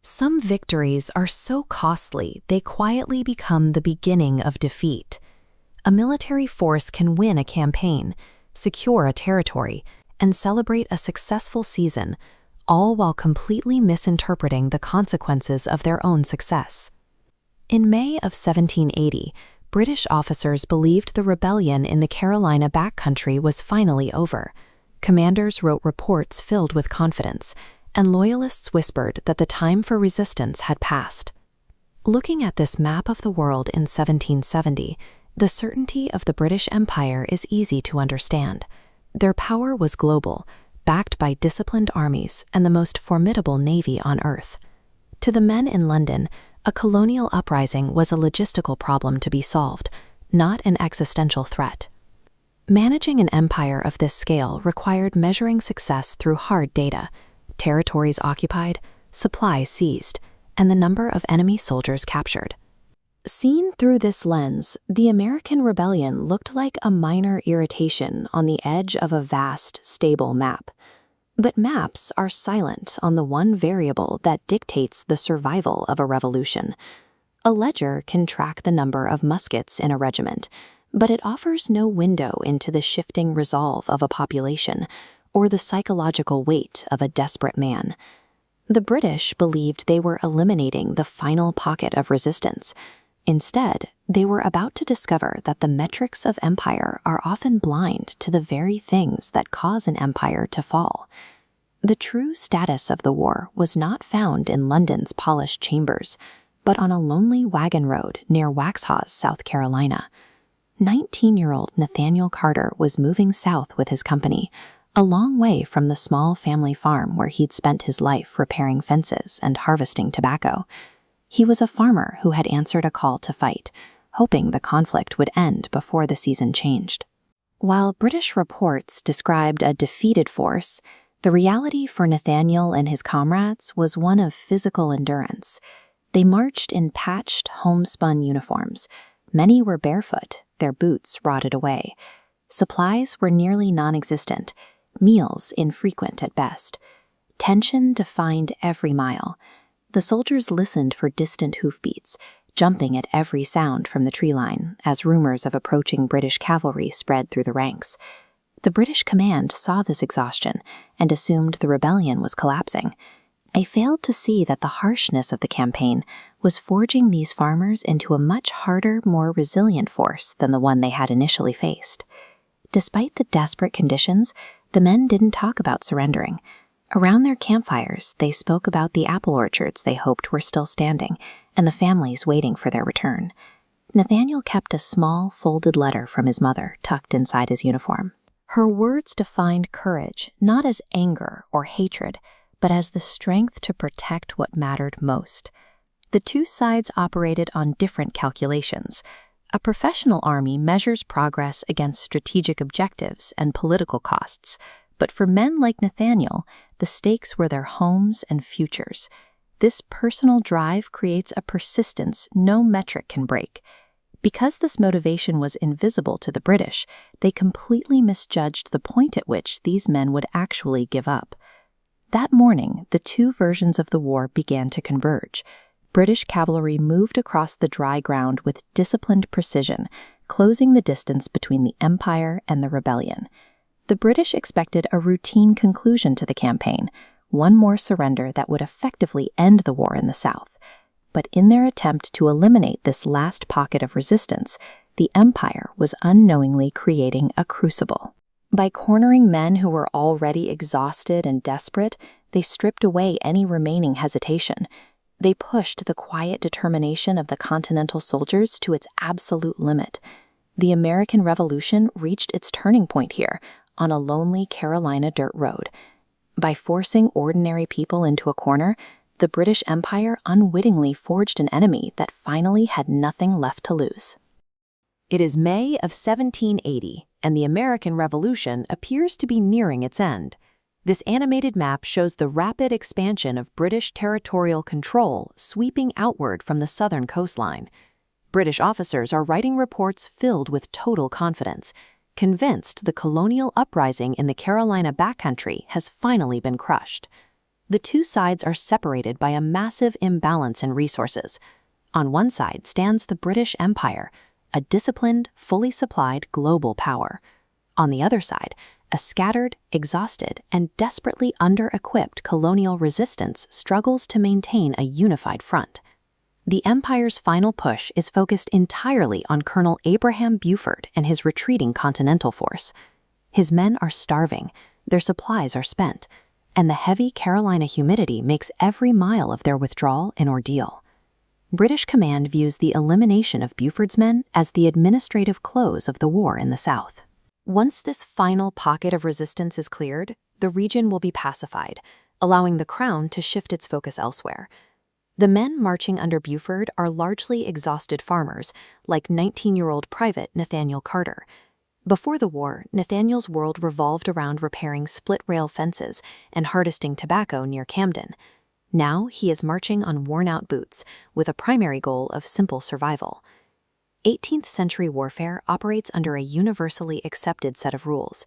Some victories are so costly they quietly become the beginning of defeat. A military force can win a campaign, secure a territory, and celebrate a successful season, all while completely misinterpreting the consequences of their own success. In May of 1780, British officers believed the rebellion in the Carolina backcountry was finally over. Commanders wrote reports filled with confidence, and loyalists whispered that the time for resistance had passed. Looking at this map of the world in 1770, the certainty of the British Empire is easy to understand. Their power was global, backed by disciplined armies and the most formidable navy on Earth. To the men in London, a colonial uprising was a logistical problem to be solved, not an existential threat. Managing an empire of this scale required measuring success through hard data: territories occupied, supplies seized, and the number of enemy soldiers captured. Seen through this lens, the American rebellion looked like a minor irritation on the edge of a vast, stable map. But maps are silent on the one variable that dictates the survival of a revolution. A ledger can track the number of muskets in a regiment, but it offers no window into the shifting resolve of a population or the psychological weight of a desperate man. The British believed they were eliminating the final pocket of resistance. Instead, they were about to discover that the metrics of empire are often blind to the very things that cause an empire to fall. The true status of the war was not found in London's polished chambers, but on a lonely wagon road near Waxhaws, South Carolina. 19-year-old Nathaniel Carter was moving south with his company, a long way from the small family farm where he'd spent his life repairing fences and harvesting tobacco. He was a farmer who had answered a call to fight, hoping the conflict would end before the season changed. While British reports described a defeated force, the reality for Nathaniel and his comrades was one of physical endurance. They marched in patched, homespun uniforms. Many were barefoot, their boots rotted away. Supplies were nearly non-existent, meals infrequent at best. Tension defined every mile. The soldiers listened for distant hoofbeats, jumping at every sound from the tree line as rumors of approaching British cavalry spread through the ranks. The British command saw this exhaustion and assumed the rebellion was collapsing. I failed to see that the harshness of the campaign was forging these farmers into a much harder, more resilient force than the one they had initially faced. Despite the desperate conditions, the men didn't talk about surrendering. Around their campfires, they spoke about the apple orchards they hoped were still standing and the families waiting for their return. Nathaniel kept a small, folded letter from his mother tucked inside his uniform. Her words defined courage not as anger or hatred, but as the strength to protect what mattered most. The two sides operated on different calculations. A professional army measures progress against strategic objectives and political costs, but for men like Nathaniel, the stakes were their homes and futures. This personal drive creates a persistence no metric can break. Because this motivation was invisible to the British, they completely misjudged the point at which these men would actually give up. That morning, the two versions of the war began to converge. British cavalry moved across the dry ground with disciplined precision, closing the distance between the Empire and the rebellion. The British expected a routine conclusion to the campaign, one more surrender that would effectively end the war in the South. But in their attempt to eliminate this last pocket of resistance, the Empire was unknowingly creating a crucible. By cornering men who were already exhausted and desperate, they stripped away any remaining hesitation. They pushed the quiet determination of the Continental soldiers to its absolute limit. The American Revolution reached its turning point here, on a lonely Carolina dirt road. By forcing ordinary people into a corner, the British Empire unwittingly forged an enemy that finally had nothing left to lose. It is May of 1780, and the American Revolution appears to be nearing its end. This animated map shows the rapid expansion of British territorial control sweeping outward from the southern coastline. British officers are writing reports filled with total confidence, convinced the colonial uprising in the Carolina backcountry has finally been crushed. The two sides are separated by a massive imbalance in resources. On one side stands the British Empire, a disciplined, fully supplied global power. On the other side, a scattered, exhausted, and desperately under-equipped colonial resistance struggles to maintain a unified front. The Empire's final push is focused entirely on Colonel Abraham Buford and his retreating Continental Force. His men are starving, their supplies are spent, and the heavy Carolina humidity makes every mile of their withdrawal an ordeal. British command views the elimination of Buford's men as the administrative close of the war in the South. Once this final pocket of resistance is cleared, the region will be pacified, allowing the Crown to shift its focus elsewhere. The men marching under Buford are largely exhausted farmers, like 19-year-old Private Nathaniel Carter. Before the war, Nathaniel's world revolved around repairing split-rail fences and harvesting tobacco near Camden. Now he is marching on worn-out boots, with a primary goal of simple survival. 18th-century warfare operates under a universally accepted set of rules.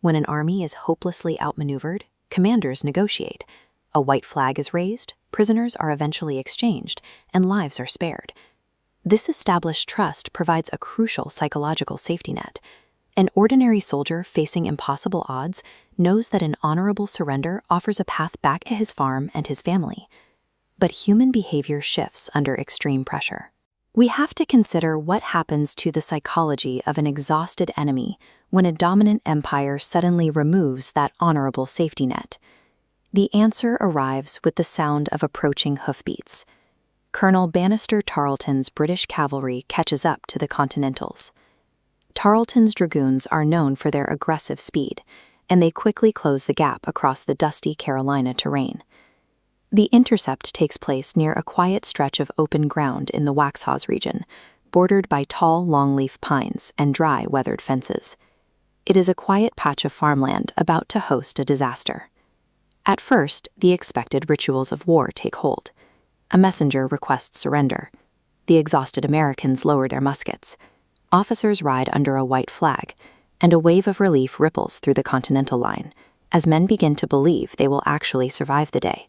When an army is hopelessly outmaneuvered, commanders negotiate. A white flag is raised, prisoners are eventually exchanged, and lives are spared. This established trust provides a crucial psychological safety net. An ordinary soldier facing impossible odds knows that an honorable surrender offers a path back to his farm and his family. But human behavior shifts under extreme pressure. We have to consider what happens to the psychology of an exhausted enemy when a dominant empire suddenly removes that honorable safety net. The answer arrives with the sound of approaching hoofbeats. Colonel Bannister Tarleton's British cavalry catches up to the Continentals. Tarleton's dragoons are known for their aggressive speed, and they quickly close the gap across the dusty Carolina terrain. The intercept takes place near a quiet stretch of open ground in the Waxhaws region, bordered by tall longleaf pines and dry, weathered fences. It is a quiet patch of farmland about to host a disaster. At first, the expected rituals of war take hold. A messenger requests surrender. The exhausted Americans lower their muskets. Officers ride under a white flag, and a wave of relief ripples through the Continental line, as men begin to believe they will actually survive the day.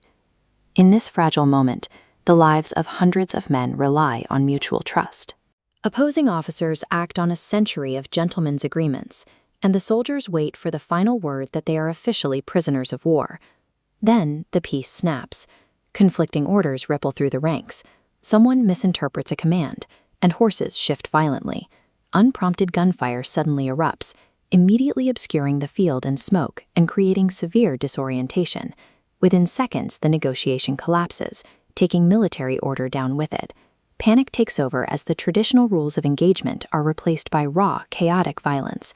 In this fragile moment, the lives of hundreds of men rely on mutual trust. Opposing officers act on a century of gentlemen's agreements, and the soldiers wait for the final word that they are officially prisoners of war. Then the peace snaps. Conflicting orders ripple through the ranks. Someone misinterprets a command, and horses shift violently. Unprompted gunfire suddenly erupts, immediately obscuring the field in smoke and creating severe disorientation. Within seconds, the negotiation collapses, taking military order down with it. Panic takes over as the traditional rules of engagement are replaced by raw, chaotic violence.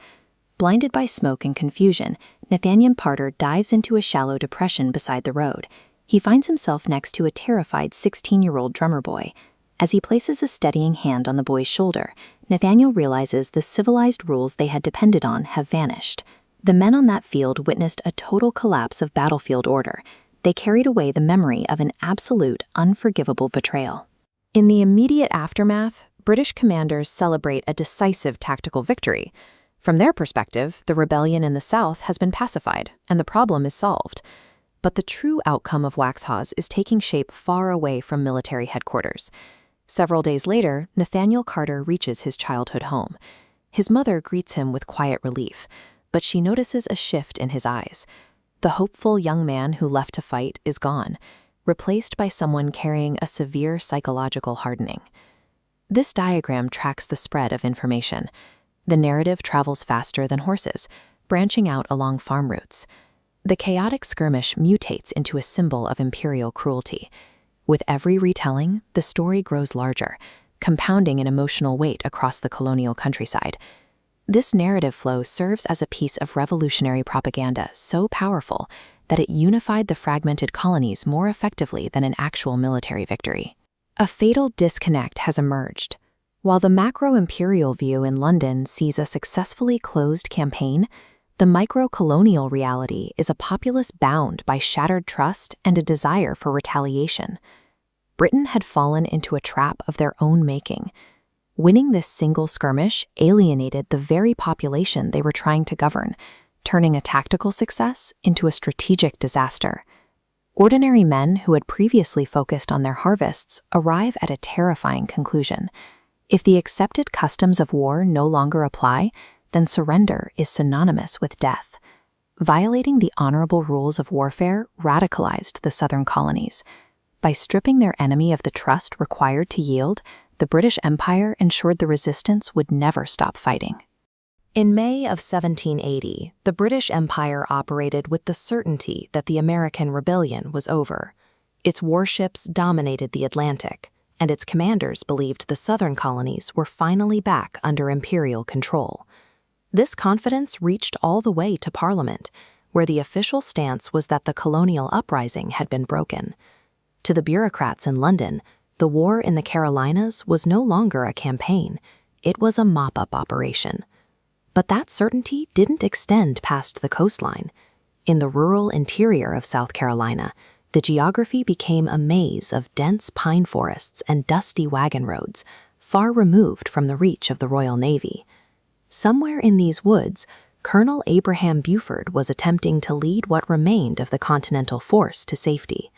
Blinded by smoke and confusion, Nathaniel Carter dives into a shallow depression beside the road. He finds himself next to a terrified 16-year-old drummer boy. As he places a steadying hand on the boy's shoulder, Nathaniel realizes the civilized rules they had depended on have vanished. The men on that field witnessed a total collapse of battlefield order. They carried away the memory of an absolute, unforgivable betrayal. In the immediate aftermath, British commanders celebrate a decisive tactical victory. From their perspective, the rebellion in the South has been pacified, and the problem is solved. But the true outcome of Waxhaws is taking shape far away from military headquarters. Several days later, Nathaniel Carter reaches his childhood home. His mother greets him with quiet relief, but she notices a shift in his eyes. The hopeful young man who left to fight is gone, replaced by someone carrying a severe psychological hardening. This diagram tracks the spread of information. The narrative travels faster than horses, branching out along farm routes. The chaotic skirmish mutates into a symbol of imperial cruelty. With every retelling, the story grows larger, compounding an emotional weight across the colonial countryside. This narrative flow serves as a piece of revolutionary propaganda so powerful that it unified the fragmented colonies more effectively than an actual military victory. A fatal disconnect has emerged. While the macro-imperial view in London sees a successfully closed campaign, the micro-colonial reality is a populace bound by shattered trust and a desire for retaliation. Britain had fallen into a trap of their own making. Winning this single skirmish alienated the very population they were trying to govern, turning a tactical success into a strategic disaster. Ordinary men who had previously focused on their harvests arrive at a terrifying conclusion. If the accepted customs of war no longer apply, then surrender is synonymous with death. Violating the honorable rules of warfare radicalized the southern colonies. By stripping their enemy of the trust required to yield, the British Empire ensured the resistance would never stop fighting. In May of 1780, the British Empire operated with the certainty that the American rebellion was over. Its warships dominated the Atlantic, and its commanders believed the southern colonies were finally back under imperial control. This confidence reached all the way to Parliament, where the official stance was that the colonial uprising had been broken. To the bureaucrats in London, the war in the Carolinas was no longer a campaign, it was a mop-up operation. But that certainty didn't extend past the coastline. In the rural interior of South Carolina, the geography became a maze of dense pine forests and dusty wagon roads, far removed from the reach of the Royal Navy. Somewhere in these woods, Colonel Abraham Buford was attempting to lead what remained of the Continental force to safety.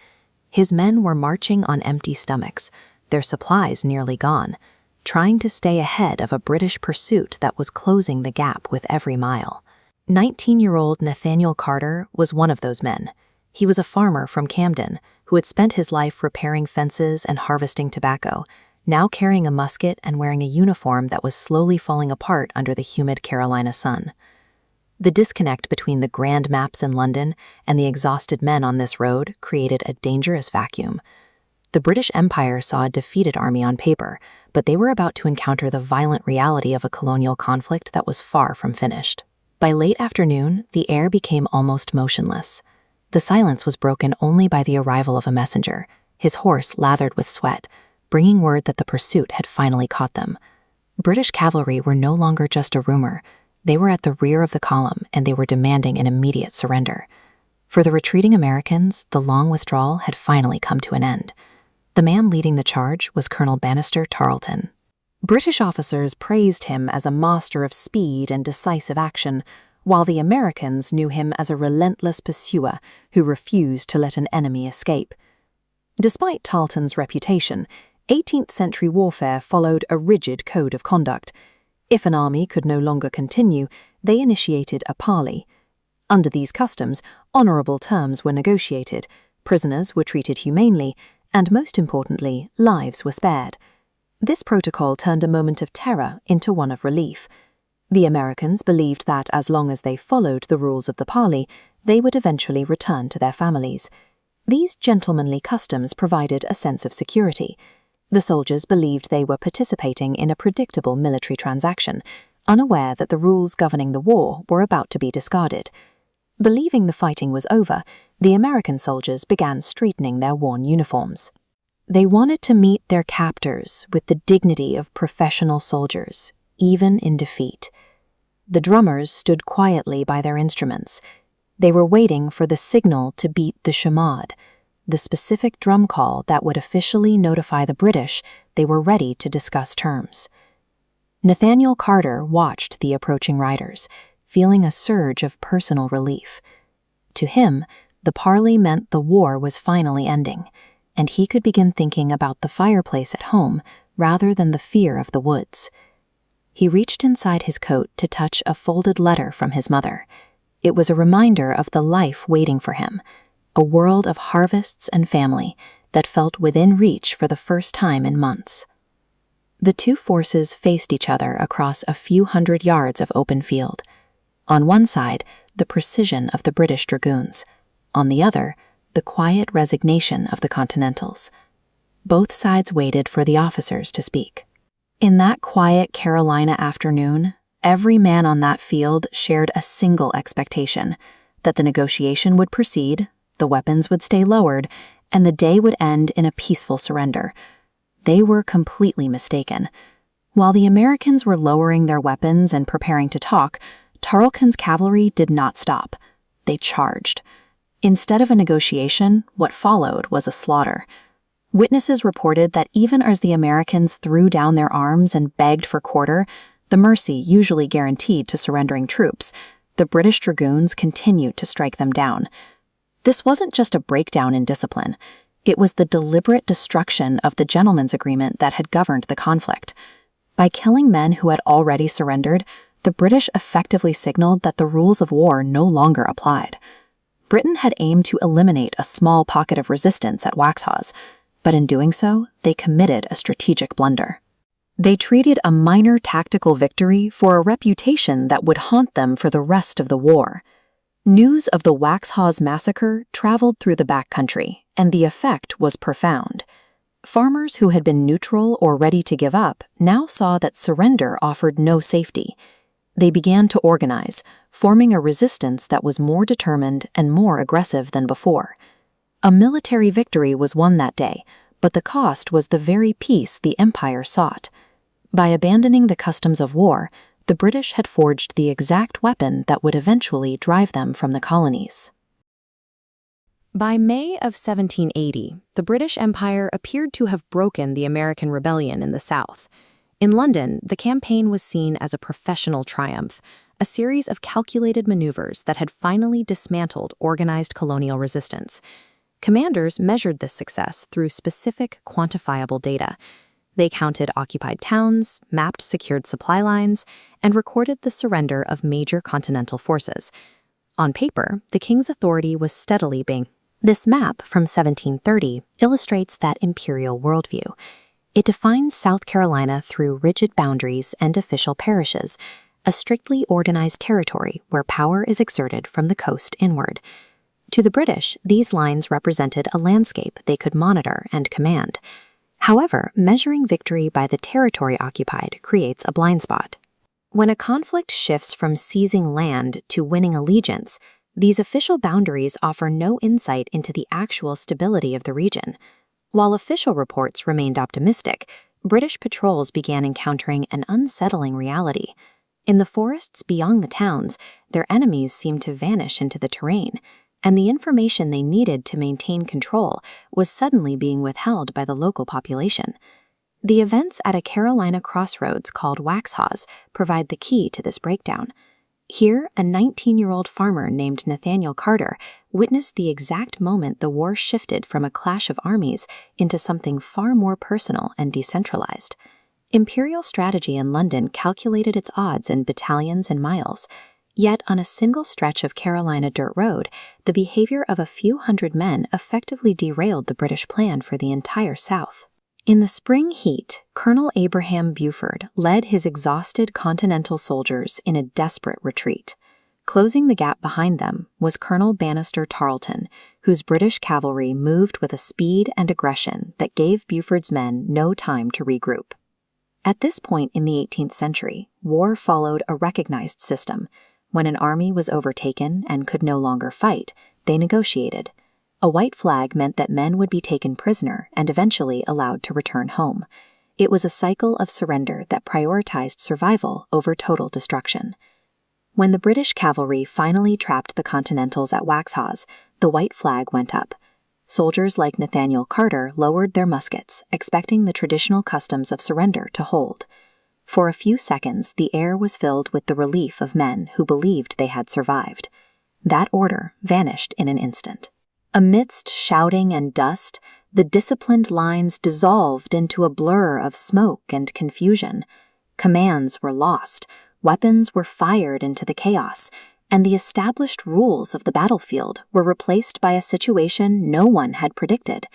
His men were marching on empty stomachs, their supplies nearly gone, trying to stay ahead of a British pursuit that was closing the gap with every mile. 19-year-old Nathaniel Carter was one of those men. He was a farmer from Camden who had spent his life repairing fences and harvesting tobacco, now carrying a musket and wearing a uniform that was slowly falling apart under the humid Carolina sun. The disconnect between the grand maps in London and the exhausted men on this road created a dangerous vacuum. The British Empire saw a defeated army on paper, but they were about to encounter the violent reality of a colonial conflict that was far from finished. By late afternoon, the air became almost motionless. The silence was broken only by the arrival of a messenger, his horse lathered with sweat, bringing word that the pursuit had finally caught them. British cavalry were no longer just a rumor. They were at the rear of the column, and they were demanding an immediate surrender. For the retreating Americans, the long withdrawal had finally come to an end. The man leading the charge was Colonel Bannister Tarleton. British officers praised him as a master of speed and decisive action, while the Americans knew him as a relentless pursuer who refused to let an enemy escape. Despite Tarleton's reputation, 18th century warfare followed a rigid code of conduct. If an army could no longer continue, they initiated a parley. Under these customs, honorable terms were negotiated, prisoners were treated humanely, and most importantly, lives were spared. This protocol turned a moment of terror into one of relief. The Americans believed that as long as they followed the rules of the parley, they would eventually return to their families. These gentlemanly customs provided a sense of security. The soldiers believed they were participating in a predictable military transaction, unaware that the rules governing the war were about to be discarded. Believing the fighting was over, the American soldiers began straightening their worn uniforms. They wanted to meet their captors with the dignity of professional soldiers, even in defeat. The drummers stood quietly by their instruments. They were waiting for the signal to beat the chamade, the specific drum call that would officially notify the British they were ready to discuss terms. Nathaniel Carter watched the approaching riders, feeling a surge of personal relief. To him, the parley meant the war was finally ending, and he could begin thinking about the fireplace at home rather than the fear of the woods. He reached inside his coat to touch a folded letter from his mother. It was a reminder of the life waiting for him, a world of harvests and family that felt within reach for the first time in months. The two forces faced each other across a few hundred yards of open field. On one side, the precision of the British dragoons. On the other, the quiet resignation of the Continentals. Both sides waited for the officers to speak. In that quiet Carolina afternoon, every man on that field shared a single expectation: that the negotiation would proceed, the weapons would stay lowered, and the day would end in a peaceful surrender. They were completely mistaken. While the Americans were lowering their weapons and preparing to talk, Tarleton's cavalry did not stop. They charged. Instead of a negotiation, what followed was a slaughter. Witnesses reported that even as the Americans threw down their arms and begged for quarter, the mercy usually guaranteed to surrendering troops, the British dragoons continued to strike them down. This wasn't just a breakdown in discipline. It was the deliberate destruction of the gentleman's agreement that had governed the conflict. By killing men who had already surrendered, the British effectively signaled that the rules of war no longer applied. Britain had aimed to eliminate a small pocket of resistance at Waxhaws, but in doing so, they committed a strategic blunder. They traded a minor tactical victory for a reputation that would haunt them for the rest of the war. News of the Waxhaws massacre traveled through the backcountry, and the effect was profound. Farmers who had been neutral or ready to give up now saw that surrender offered no safety. They began to organize, forming a resistance that was more determined and more aggressive than before. A military victory was won that day, but the cost was the very peace the Empire sought. By abandoning the customs of war, the British had forged the exact weapon that would eventually drive them from the colonies. By May of 1780, the British Empire appeared to have broken the American rebellion in the South. In London, the campaign was seen as a professional triumph, a series of calculated maneuvers that had finally dismantled organized colonial resistance. Commanders measured this success through specific, quantifiable data. They counted occupied towns, mapped secured supply lines, and recorded the surrender of major continental forces. On paper, the king's authority was steadily being. This map from 1730 illustrates that imperial worldview. It defines South Carolina through rigid boundaries and official parishes, a strictly organized territory where power is exerted from the coast inward. To the British, these lines represented a landscape they could monitor and command. However, measuring victory by the territory occupied creates a blind spot. When a conflict shifts from seizing land to winning allegiance, these official boundaries offer no insight into the actual stability of the region. While official reports remained optimistic, British patrols began encountering an unsettling reality. In the forests beyond the towns, their enemies seemed to vanish into the terrain, and the information they needed to maintain control was suddenly being withheld by the local population. The events at a Carolina crossroads called Waxhaws provide the key to this breakdown. Here, a 19-year-old farmer named Nathaniel Carter witnessed the exact moment the war shifted from a clash of armies into something far more personal and decentralized. Imperial strategy in London calculated its odds in battalions and miles. Yet on a single stretch of Carolina dirt road, the behavior of a few hundred men effectively derailed the British plan for the entire South. In the spring heat, Colonel Abraham Buford led his exhausted Continental soldiers in a desperate retreat. Closing the gap behind them was Colonel Bannister Tarleton, whose British cavalry moved with a speed and aggression that gave Buford's men no time to regroup. At this point in the 18th century, war followed a recognized system. When an army was overtaken and could no longer fight, they negotiated. A white flag meant that men would be taken prisoner and eventually allowed to return home. It was a cycle of surrender that prioritized survival over total destruction. When the British cavalry finally trapped the Continentals at Waxhaws, the white flag went up. Soldiers like Nathaniel Carter lowered their muskets, expecting the traditional customs of surrender to hold. For a few seconds, the air was filled with the relief of men who believed they had survived. That order vanished in an instant. Amidst shouting and dust, the disciplined lines dissolved into a blur of smoke and confusion. Commands were lost, weapons were fired into the chaos, and the established rules of the battlefield were replaced by a situation no one had predicted.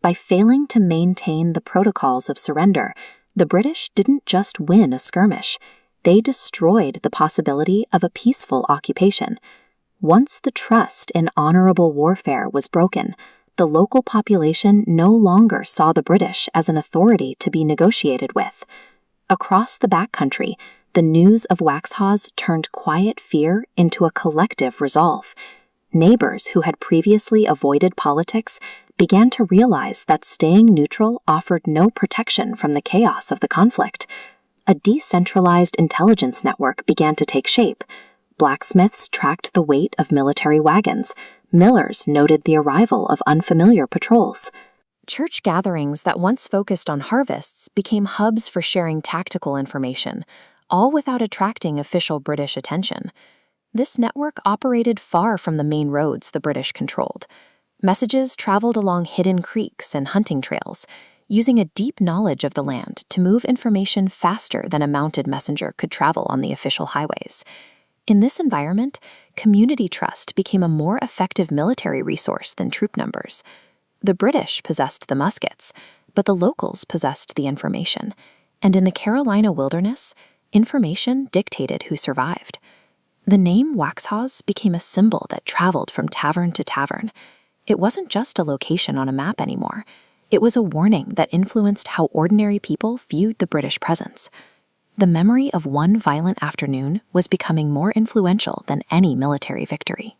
By failing to maintain the protocols of surrender, the British didn't just win a skirmish, they destroyed the possibility of a peaceful occupation. Once the trust in honorable warfare was broken, the local population no longer saw the British as an authority to be negotiated with. Across the backcountry, the news of Waxhaws turned quiet fear into a collective resolve. Neighbors who had previously avoided politics began to realize that staying neutral offered no protection from the chaos of the conflict. A decentralized intelligence network began to take shape. Blacksmiths tracked the weight of military wagons. Millers noted the arrival of unfamiliar patrols. Church gatherings that once focused on harvests became hubs for sharing tactical information, all without attracting official British attention. This network operated far from the main roads the British controlled. Messages traveled along hidden creeks and hunting trails, using a deep knowledge of the land to move information faster than a mounted messenger could travel on the official highways. In this environment, community trust became a more effective military resource than troop numbers. The British possessed the muskets, but the locals possessed the information. And in the Carolina wilderness, information dictated who survived. The name Waxhaws became a symbol that traveled from tavern to tavern. It wasn't just a location on a map anymore. It was a warning that influenced how ordinary people viewed the British presence. The memory of one violent afternoon was becoming more influential than any military victory.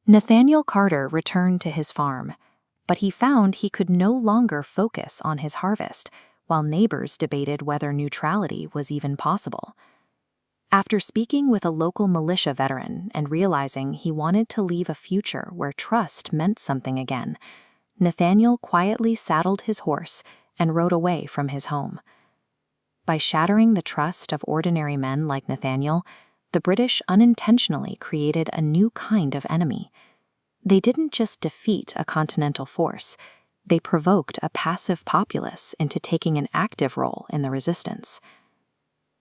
Nathaniel Carter returned to his farm, but he found he could no longer focus on his harvest, while neighbors debated whether neutrality was even possible. After speaking with a local militia veteran and realizing he wanted to leave a future where trust meant something again, Nathaniel quietly saddled his horse and rode away from his home. By shattering the trust of ordinary men like Nathaniel, the British unintentionally created a new kind of enemy. They didn't just defeat a continental force, they provoked a passive populace into taking an active role in the resistance.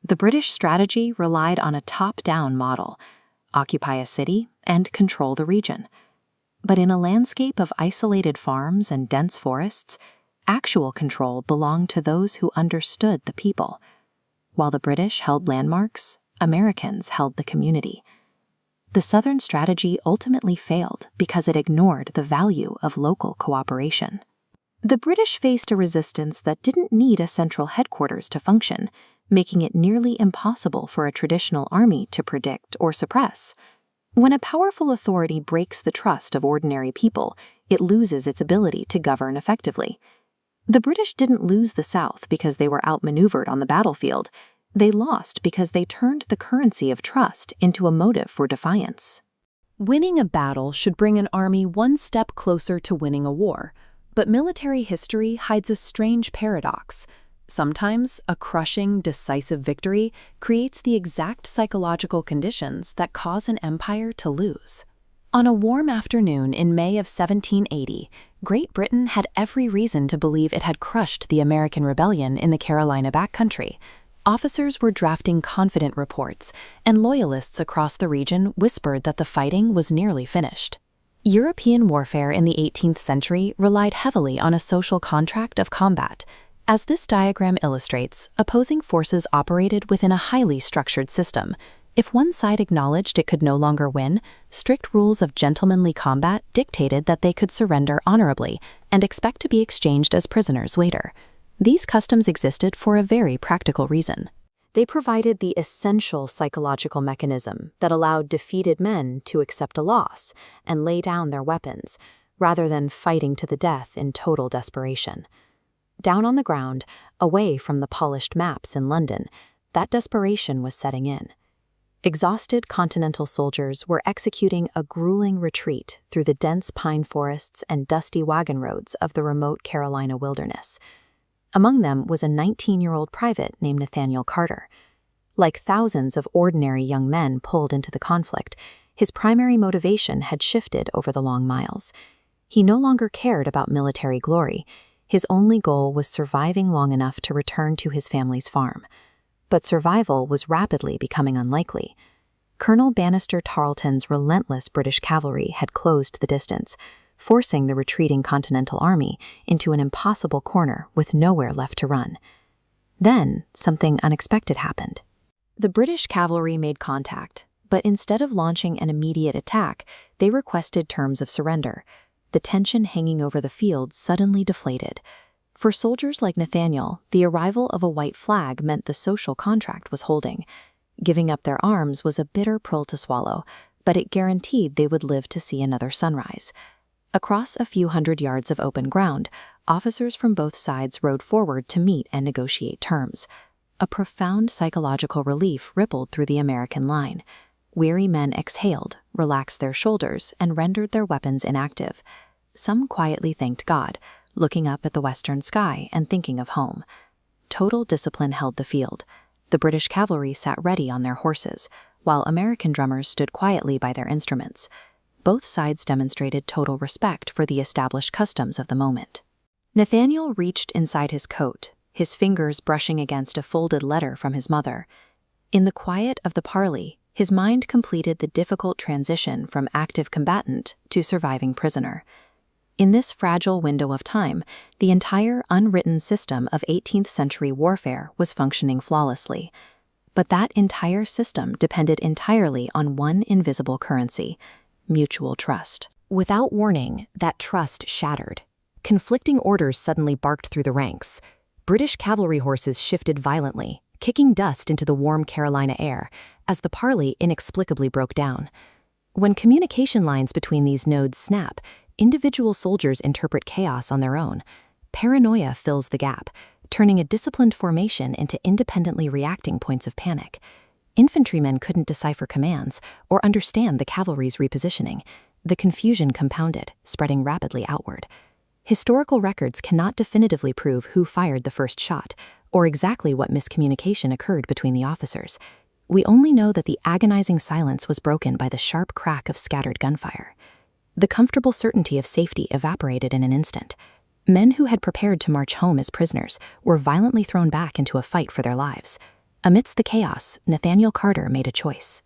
The British strategy relied on a top-down model: occupy a city and control the region. But in a landscape of isolated farms and dense forests, actual control belonged to those who understood the people. While the British held landmarks, Americans held the community. The Southern strategy ultimately failed because it ignored the value of local cooperation. The British faced a resistance that didn't need a central headquarters to function, making it nearly impossible for a traditional army to predict or suppress. When a powerful authority breaks the trust of ordinary people, it loses its ability to govern effectively. The British didn't lose the South because they were outmaneuvered on the battlefield. They lost because they turned the currency of trust into a motive for defiance. Winning a battle should bring an army one step closer to winning a war, but military history hides a strange paradox. Sometimes, a crushing, decisive victory creates the exact psychological conditions that cause an empire to lose. On a warm afternoon in May of 1780, Great Britain had every reason to believe it had crushed the American rebellion in the Carolina backcountry. Officers were drafting confident reports, and loyalists across the region whispered that the fighting was nearly finished. European warfare in the 18th century relied heavily on a social contract of combat. As this diagram illustrates, opposing forces operated within a highly structured system. If one side acknowledged it could no longer win, strict rules of gentlemanly combat dictated that they could surrender honorably and expect to be exchanged as prisoners later. These customs existed for a very practical reason. They provided the essential psychological mechanism that allowed defeated men to accept a loss and lay down their weapons, rather than fighting to the death in total desperation. Down on the ground, away from the polished maps in London, that desperation was setting in. Exhausted Continental soldiers were executing a grueling retreat through the dense pine forests and dusty wagon roads of the remote Carolina wilderness. Among them was a 19-year-old private named Nathaniel Carter. Like thousands of ordinary young men pulled into the conflict, his primary motivation had shifted over the long miles. He no longer cared about military glory. His only goal was surviving long enough to return to his family's farm. But survival was rapidly becoming unlikely. Colonel Bannister Tarleton's relentless British cavalry had closed the distance, forcing the retreating Continental Army into an impossible corner with nowhere left to run. Then, something unexpected happened. The British cavalry made contact, but instead of launching an immediate attack, they requested terms of surrender. The tension hanging over the field suddenly deflated. For soldiers like Nathaniel, the arrival of a white flag meant the social contract was holding. Giving up their arms was a bitter pill to swallow, but it guaranteed they would live to see another sunrise. Across a few hundred yards of open ground, officers from both sides rode forward to meet and negotiate terms. A profound psychological relief rippled through the American line. Weary men exhaled, relaxed their shoulders, and rendered their weapons inactive. Some quietly thanked God, looking up at the western sky and thinking of home. Total discipline held the field. The British cavalry sat ready on their horses, while American drummers stood quietly by their instruments. Both sides demonstrated total respect for the established customs of the moment. Nathaniel reached inside his coat, his fingers brushing against a folded letter from his mother. In the quiet of the parley, his mind completed the difficult transition from active combatant to surviving prisoner. In this fragile window of time, the entire unwritten system of 18th century warfare was functioning flawlessly. But that entire system depended entirely on one invisible currency: mutual trust. Without warning, that trust shattered. Conflicting orders suddenly barked through the ranks. British cavalry horses shifted violently, kicking dust into the warm Carolina air, as the parley inexplicably broke down. When communication lines between these nodes snap, individual soldiers interpret chaos on their own. Paranoia fills the gap, turning a disciplined formation into independently reacting points of panic. Infantrymen couldn't decipher commands or understand the cavalry's repositioning. The confusion compounded, spreading rapidly outward. Historical records cannot definitively prove who fired the first shot or exactly what miscommunication occurred between the officers. We only know that the agonizing silence was broken by the sharp crack of scattered gunfire. The comfortable certainty of safety evaporated in an instant. Men who had prepared to march home as prisoners were violently thrown back into a fight for their lives. Amidst the chaos, Nathaniel Carter made a choice.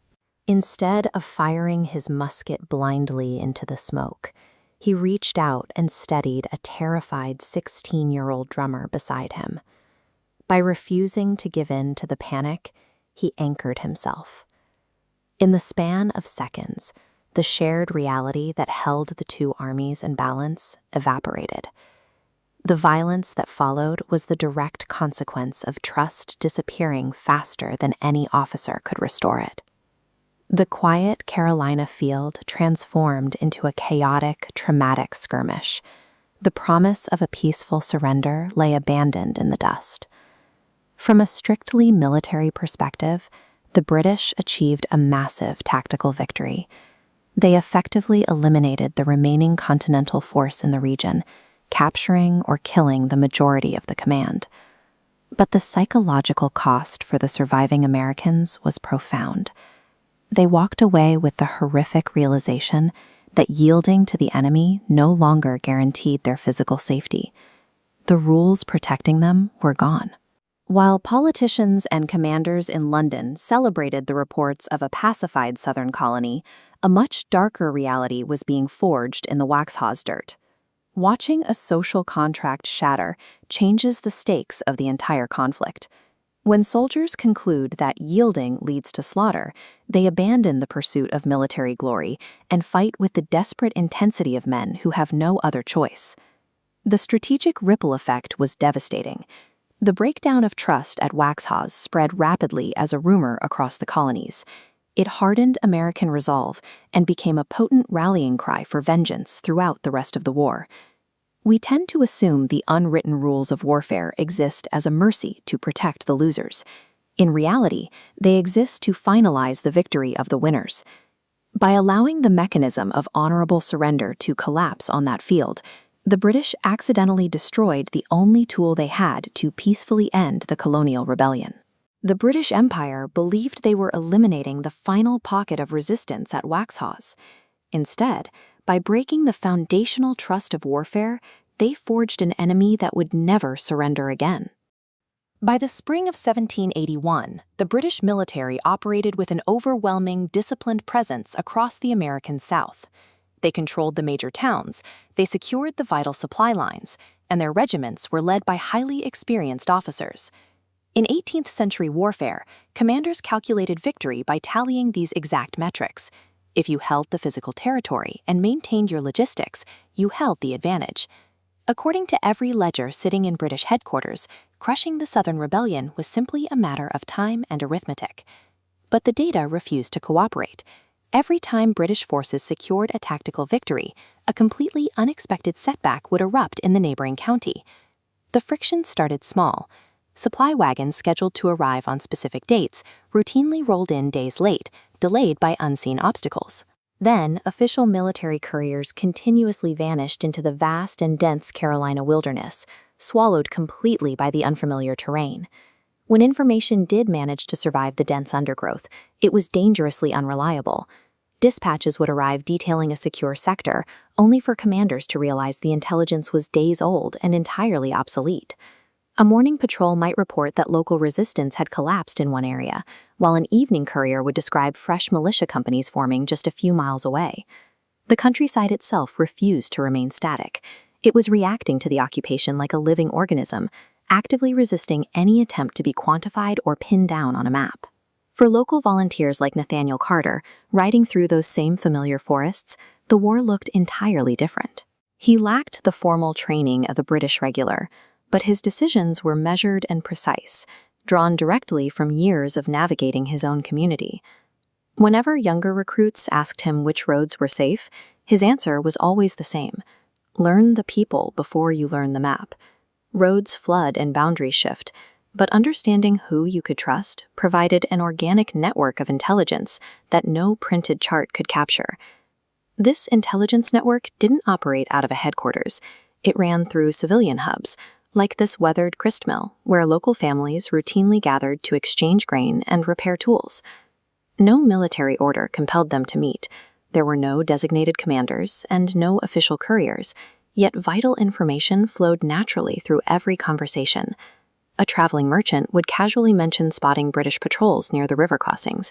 Instead of firing his musket blindly into the smoke, he reached out and steadied a terrified 16-year-old drummer beside him. By refusing to give in to the panic, he anchored himself. In the span of seconds, the shared reality that held the two armies in balance evaporated. The violence that followed was the direct consequence of trust disappearing faster than any officer could restore it. The quiet Carolina field transformed into a chaotic, traumatic skirmish. The promise of a peaceful surrender lay abandoned in the dust. From a strictly military perspective, the British achieved a massive tactical victory. They effectively eliminated the remaining continental force in the region, capturing or killing the majority of the command. But the psychological cost for the surviving Americans was profound. They walked away with the horrific realization that yielding to the enemy no longer guaranteed their physical safety. The rules protecting them were gone. While politicians and commanders in London celebrated the reports of a pacified southern colony, a much darker reality was being forged in the Waxhaws dirt. Watching a social contract shatter changes the stakes of the entire conflict. When soldiers conclude that yielding leads to slaughter, they abandon the pursuit of military glory and fight with the desperate intensity of men who have no other choice. The strategic ripple effect was devastating. The breakdown of trust at Waxhaws spread rapidly as a rumor across the colonies. It hardened American resolve and became a potent rallying cry for vengeance throughout the rest of the war. We tend to assume the unwritten rules of warfare exist as a mercy to protect the losers. In reality, they exist to finalize the victory of the winners. By allowing the mechanism of honorable surrender to collapse on that field, the British accidentally destroyed the only tool they had to peacefully end the colonial rebellion. The British Empire believed they were eliminating the final pocket of resistance at Waxhaws. Instead, by breaking the foundational trust of warfare, they forged an enemy that would never surrender again. By the spring of 1781, the British military operated with an overwhelming, disciplined presence across the American South. They controlled the major towns, they secured the vital supply lines, and their regiments were led by highly experienced officers. In 18th century warfare, commanders calculated victory by tallying these exact metrics. If you held the physical territory and maintained your logistics, you held the advantage. According to every ledger sitting in British headquarters, crushing the Southern Rebellion was simply a matter of time and arithmetic. But the data refused to cooperate. Every time British forces secured a tactical victory, a completely unexpected setback would erupt in the neighboring county. The friction started small. Supply wagons scheduled to arrive on specific dates routinely rolled in days late, delayed by unseen obstacles. Then, official military couriers continuously vanished into the vast and dense Carolina wilderness, swallowed completely by the unfamiliar terrain. When information did manage to survive the dense undergrowth, it was dangerously unreliable. Dispatches would arrive detailing a secure sector, only for commanders to realize the intelligence was days old and entirely obsolete. A morning patrol might report that local resistance had collapsed in one area, while an evening courier would describe fresh militia companies forming just a few miles away. The countryside itself refused to remain static. It was reacting to the occupation like a living organism, actively resisting any attempt to be quantified or pinned down on a map. For local volunteers like Nathaniel Carter, riding through those same familiar forests, the war looked entirely different. He lacked the formal training of the British regular, but his decisions were measured and precise, drawn directly from years of navigating his own community. Whenever younger recruits asked him which roads were safe, his answer was always the same: learn the people before you learn the map. Roads flood and boundaries shift, but understanding who you could trust provided an organic network of intelligence that no printed chart could capture. This intelligence network didn't operate out of a headquarters. It ran through civilian hubs, like this weathered gristmill, where local families routinely gathered to exchange grain and repair tools. No military order compelled them to meet. There were no designated commanders and no official couriers, yet vital information flowed naturally through every conversation. A traveling merchant would casually mention spotting British patrols near the river crossings.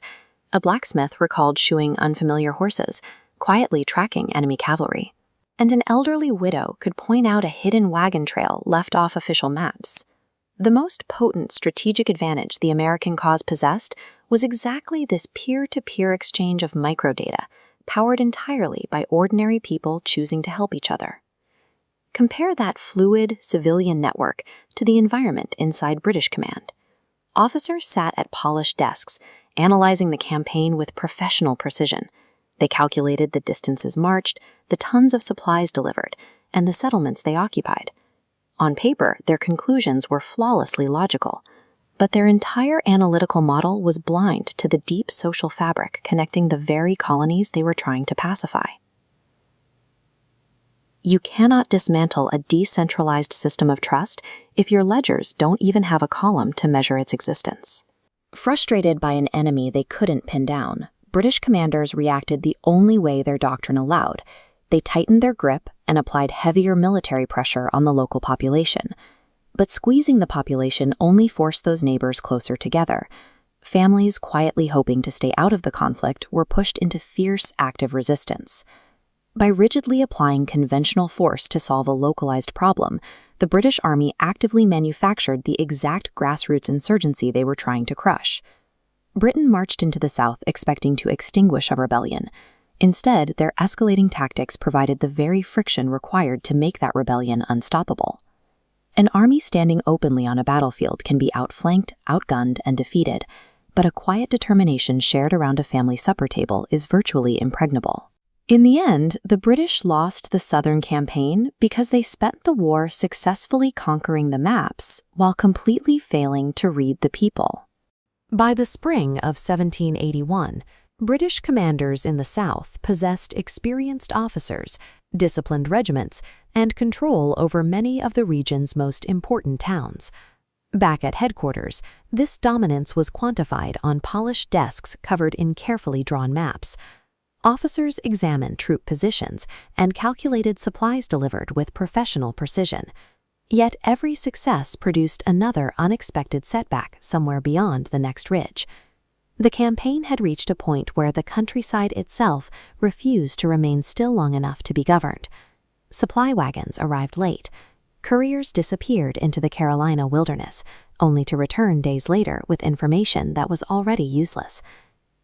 A blacksmith recalled shoeing unfamiliar horses, quietly tracking enemy cavalry. And an elderly widow could point out a hidden wagon trail left off official maps. The most potent strategic advantage the American cause possessed was exactly this peer-to-peer exchange of microdata, powered entirely by ordinary people choosing to help each other. Compare that fluid civilian network to the environment inside British Command. Officers sat at polished desks, analyzing the campaign with professional precision. They calculated the distances marched, the tons of supplies delivered, and the settlements they occupied. On paper, their conclusions were flawlessly logical, but their entire analytical model was blind to the deep social fabric connecting the very colonies they were trying to pacify. You cannot dismantle a decentralized system of trust if your ledgers don't even have a column to measure its existence. Frustrated by an enemy they couldn't pin down, British commanders reacted the only way their doctrine allowed. They tightened their grip and applied heavier military pressure on the local population. But squeezing the population only forced those neighbors closer together. Families quietly hoping to stay out of the conflict were pushed into fierce active resistance. By rigidly applying conventional force to solve a localized problem, the British Army actively manufactured the exact grassroots insurgency they were trying to crush. Britain marched into the South expecting to extinguish a rebellion. Instead, their escalating tactics provided the very friction required to make that rebellion unstoppable. An army standing openly on a battlefield can be outflanked, outgunned, and defeated, but a quiet determination shared around a family supper table is virtually impregnable. In the end, the British lost the Southern campaign because they spent the war successfully conquering the maps while completely failing to read the people. By the spring of 1781, British commanders in the South possessed experienced officers, disciplined regiments, and control over many of the region's most important towns. Back at headquarters, this dominance was quantified on polished desks covered in carefully drawn maps. Officers examined troop positions and calculated supplies delivered with professional precision. Yet every success produced another unexpected setback somewhere beyond the next ridge. The campaign had reached a point where the countryside itself refused to remain still long enough to be governed. Supply wagons arrived late. Couriers disappeared into the Carolina wilderness, only to return days later with information that was already useless.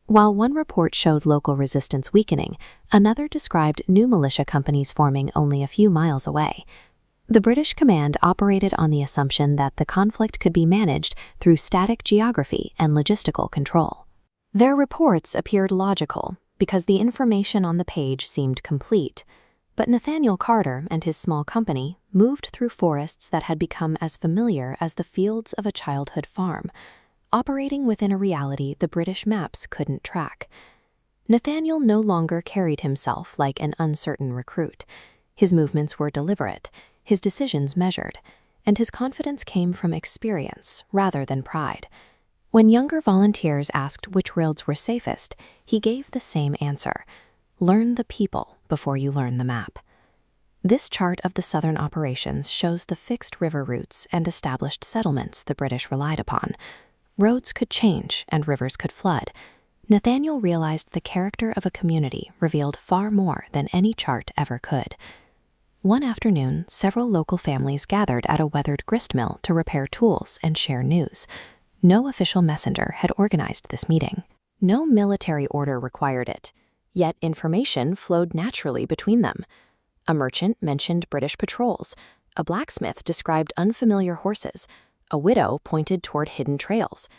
While one report showed local resistance weakening, another described new militia companies forming only a few miles away. The British command operated on the assumption that the conflict could be managed through static geography and logistical control. Their reports appeared logical because the information on the page seemed complete, but Nathaniel Carter and his small company moved through forests that had become as familiar as the fields of a childhood farm, operating within a reality the British maps couldn't track. Nathaniel no longer carried himself like an uncertain recruit. His movements were deliberate, his decisions measured, and his confidence came from experience rather than pride. When younger volunteers asked which roads were safest, he gave the same answer: learn the people before you learn the map. This chart of the Southern operations shows the fixed river routes and established settlements the British relied upon. Roads could change and rivers could flood. Nathaniel realized the character of a community revealed far more than any chart ever could. One afternoon, several local families gathered at a weathered grist mill to repair tools and share news. No official messenger had organized this meeting. No military order required it, yet information flowed naturally between them. A merchant mentioned British patrols. A blacksmith described unfamiliar horses. A widow pointed toward hidden trails.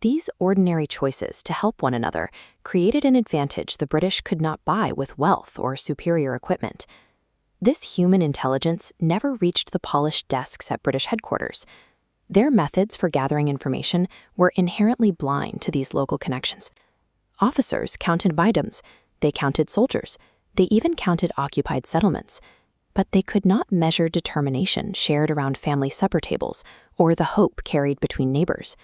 These ordinary choices to help one another created an advantage the British could not buy with wealth or superior equipment. This human intelligence never reached the polished desks at British headquarters. Their methods for gathering information were inherently blind to these local connections. Officers counted items, they counted soldiers, they even counted occupied settlements. But they could not measure determination shared around family supper tables or the hope carried between neighbors.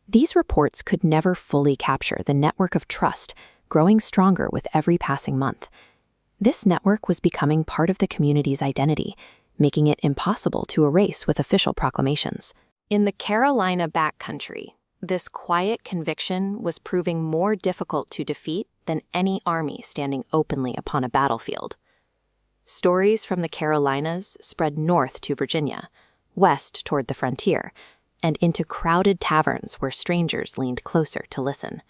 These reports could never fully capture the network of trust, growing stronger with every passing month. This network was becoming part of the community's identity, making it impossible to erase with official proclamations. In the Carolina backcountry, this quiet conviction was proving more difficult to defeat than any army standing openly upon a battlefield. Stories from the Carolinas spread north to Virginia, west toward the frontier, and into crowded taverns where strangers leaned closer to listen.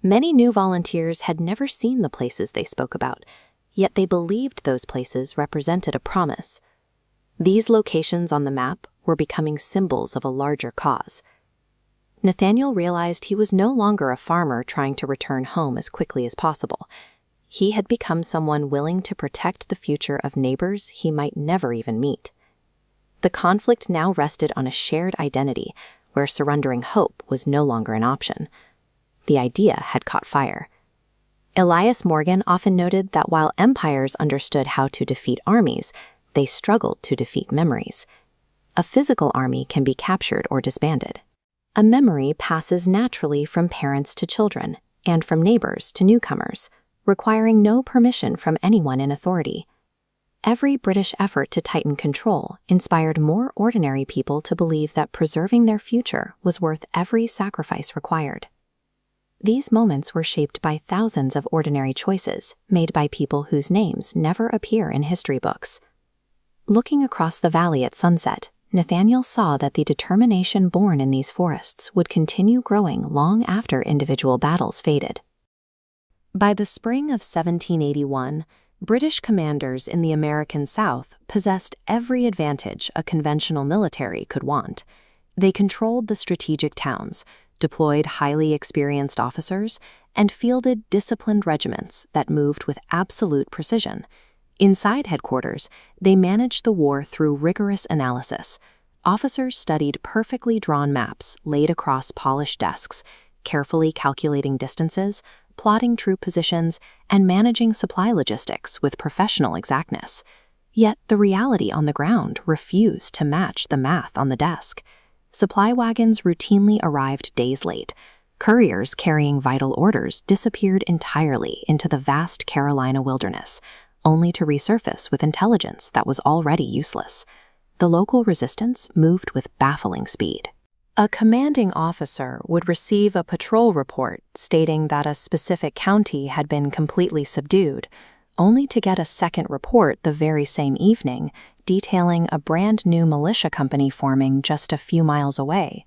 Many new volunteers had never seen the places they spoke about, yet they believed those places represented a promise. These locations on the map were becoming symbols of a larger cause. Nathaniel realized he was no longer a farmer trying to return home as quickly as possible. He had become someone willing to protect the future of neighbors he might never even meet. The conflict now rested on a shared identity, where surrendering hope was no longer an option. The idea had caught fire. Elias Morgan often noted that while empires understood how to defeat armies, they struggled to defeat memories. A physical army can be captured or disbanded. A memory passes naturally from parents to children, and from neighbors to newcomers, requiring no permission from anyone in authority. Every British effort to tighten control inspired more ordinary people to believe that preserving their future was worth every sacrifice required. These moments were shaped by thousands of ordinary choices made by people whose names never appear in history books. Looking across the valley at sunset, Nathaniel saw that the determination born in these forests would continue growing long after individual battles faded. By the spring of 1781, British commanders in the American South possessed every advantage a conventional military could want. They controlled the strategic towns, deployed highly experienced officers, and fielded disciplined regiments that moved with absolute precision. Inside headquarters, they managed the war through rigorous analysis. Officers studied perfectly drawn maps laid across polished desks, carefully calculating distances, plotting troop positions, and managing supply logistics with professional exactness. Yet the reality on the ground refused to match the math on the desk. Supply wagons routinely arrived days late. Couriers carrying vital orders disappeared entirely into the vast Carolina wilderness, only to resurface with intelligence that was already useless. The local resistance moved with baffling speed. A commanding officer would receive a patrol report stating that a specific county had been completely subdued, only to get a second report the very same evening detailing a brand new militia company forming just a few miles away.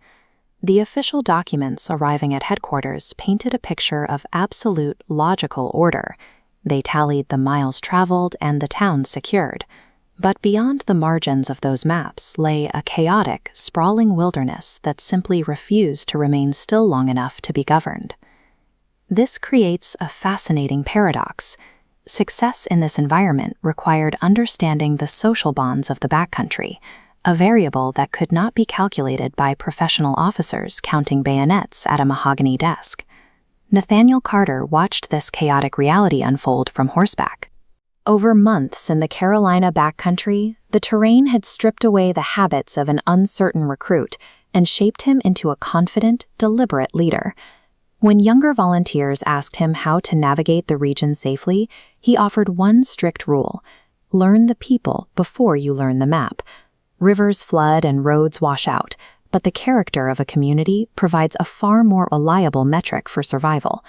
The official documents arriving at headquarters painted a picture of absolute logical order. They tallied the miles traveled and the towns secured. But beyond the margins of those maps lay a chaotic, sprawling wilderness that simply refused to remain still long enough to be governed. This creates a fascinating paradox. Success in this environment required understanding the social bonds of the backcountry, a variable that could not be calculated by professional officers counting bayonets at a mahogany desk. Nathaniel Carter watched this chaotic reality unfold from horseback. Over months in the Carolina backcountry, The terrain had stripped away the habits of an uncertain recruit and shaped him into a confident, deliberate leader. When younger volunteers asked him how to navigate the region safely, he offered one strict rule: learn the people before you learn the map. Rivers flood and roads wash out, but the character of a community provides a far more reliable metric for survival.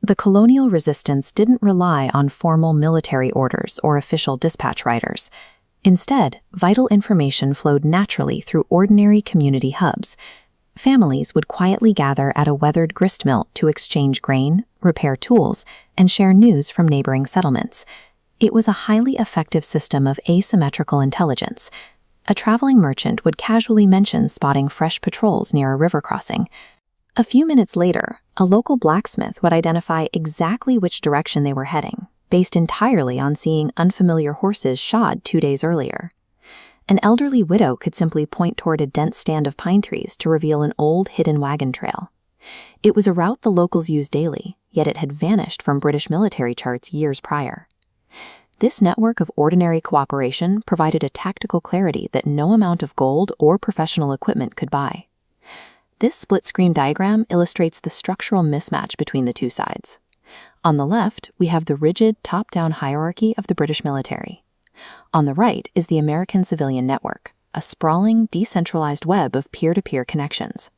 The colonial resistance didn't rely on formal military orders or official dispatch riders. Instead, vital information flowed naturally through ordinary community hubs. Families would quietly gather at a weathered gristmill to exchange grain, repair tools, and share news from neighboring settlements. It was a highly effective system of asymmetrical intelligence. A traveling merchant would casually mention spotting fresh patrols near a river crossing. A few minutes later, a local blacksmith would identify exactly which direction they were heading, based entirely on seeing unfamiliar horses shod 2 days earlier. An elderly widow could simply point toward a dense stand of pine trees to reveal an old hidden wagon trail. It was a route the locals used daily, yet it had vanished from British military charts years prior. This network of ordinary cooperation provided a tactical clarity that no amount of gold or professional equipment could buy. This split-screen diagram illustrates the structural mismatch between the two sides. On the left, we have the rigid top-down hierarchy of the British military. On the right is the American civilian network, a sprawling, decentralized web of peer-to-peer connections.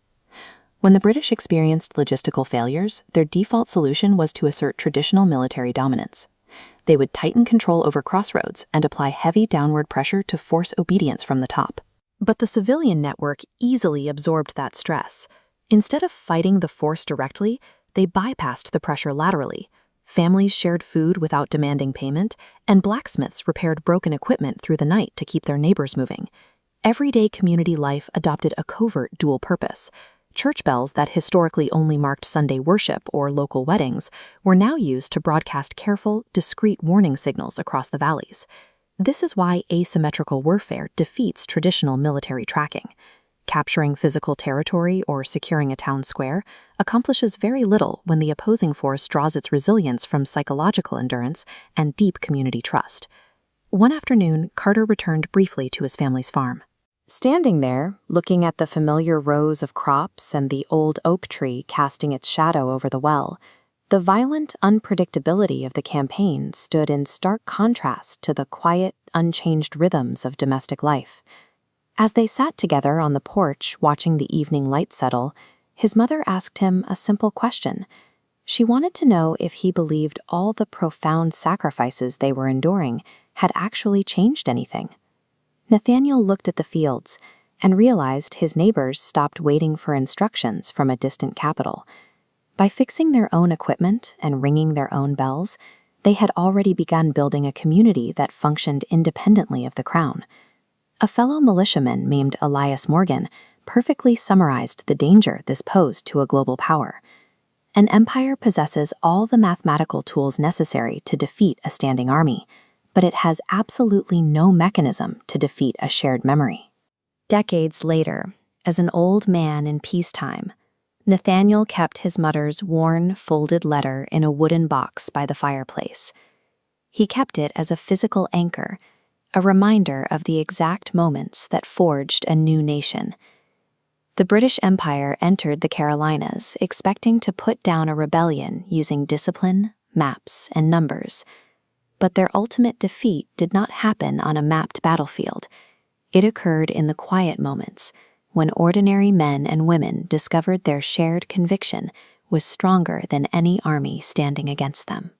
When the British experienced logistical failures, their default solution was to assert traditional military dominance. They would tighten control over crossroads and apply heavy downward pressure to force obedience from the top. But the civilian network easily absorbed that stress. Instead of fighting the force directly, they bypassed the pressure laterally. Families shared food without demanding payment, and blacksmiths repaired broken equipment through the night to keep their neighbors moving. Everyday community life adopted a covert dual purpose. Church bells that historically only marked Sunday worship or local weddings were now used to broadcast careful, discreet warning signals across the valleys. This is why asymmetrical warfare defeats traditional military tracking. Capturing physical territory or securing a town square accomplishes very little when the opposing force draws its resilience from psychological endurance and deep community trust. One afternoon, Carter returned briefly to his family's farm. Standing there, looking at the familiar rows of crops and the old oak tree casting its shadow over the well, the violent unpredictability of the campaign stood in stark contrast to the quiet, unchanged rhythms of domestic life. As they sat together on the porch watching the evening light settle, his mother asked him a simple question. She wanted to know if he believed all the profound sacrifices they were enduring had actually changed anything. Nathaniel looked at the fields and realized his neighbors stopped waiting for instructions from a distant capital. By fixing their own equipment and ringing their own bells, they had already begun building a community that functioned independently of the crown. A fellow militiaman named Elias Morgan perfectly summarized the danger this posed to a global power. An empire possesses all the mathematical tools necessary to defeat a standing army, but it has absolutely no mechanism to defeat a shared memory. Decades later, as an old man in peacetime, Nathaniel kept his mother's worn, folded letter in a wooden box by the fireplace. He kept it as a physical anchor, a reminder of the exact moments that forged a new nation. The British Empire entered the Carolinas expecting to put down a rebellion using discipline, maps, and numbers. But their ultimate defeat did not happen on a mapped battlefield. It occurred in the quiet moments, when ordinary men and women discovered their shared conviction was stronger than any army standing against them.